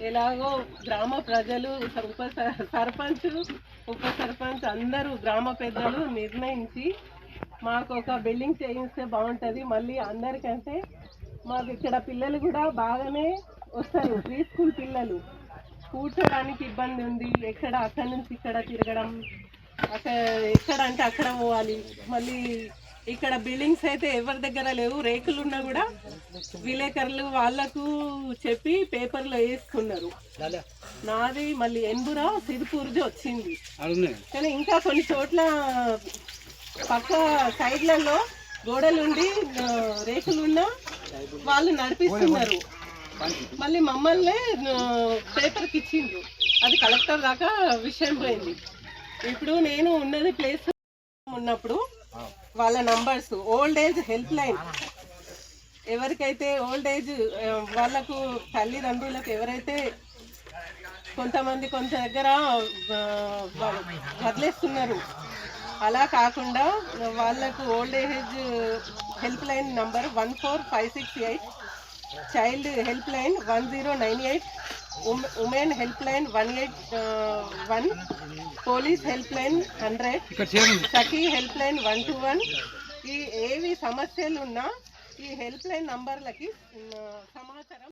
ఎలాగో గ్రామ ప్రజలు సర్పంచ్ ఉప సర్పంచ్ అందరూ గ్రామ పెద్దలు నిర్ణయించి మాకు ఒక బిల్డింగ్ చేయిస్తే బాగుంటుంది. మళ్ళీ అందరికంటే మాకు ఇక్కడ పిల్లలు కూడా బాగానే వస్తారు. ప్రీ స్కూల్ పిల్లలు కూర్చోడానికి ఇబ్బంది ఉంది. అక్కడి నుంచి ఇక్కడ తిరగడం, ఎక్కడ అంటే అక్కడ పోవాలి. మళ్ళీ ఇక్కడ బిల్డింగ్స్ అయితే ఎవరి దగ్గర లేవు. రేకులు ఉన్నా కూడా విలేకరులు వాళ్ళకు చెప్పి పేపర్లో వేసుకున్నారు. నాది మళ్ళీ ఎన్బురా సిరిపూర్ది వచ్చింది. కానీ ఇంకా కొన్ని చోట్ల పక్క సైడ్లలో గోడలుండి రేకులున్నా వాళ్ళు నడిపిస్తున్నారు. మళ్ళీ మమ్మల్ని పేపర్కి ఇచ్చిండ్రు. అది కలెక్టర్ దాకా విషయం పోయింది. ఇప్పుడు నేను ఉన్నది ప్లేస్ ఉన్నప్పుడు వాళ్ళ numbers old age help line, ఎవరికైతే ఓల్డ్ ఏజ్ వాళ్ళకు తల్లిదండ్రులకు ఎవరైతే కొంతమంది దగ్గర వదిలేస్తున్నారు, అలా కాకుండా వాళ్ళకు old age help line number 14568, child help line 1098, women help line 181, police help line 100, సఖీ హెల్ప్ లైన్ 121. ఈ ఏవి సమస్యలు ఉన్నా ఈ హెల్ప్ లైన్ నంబర్లకి సమాచారం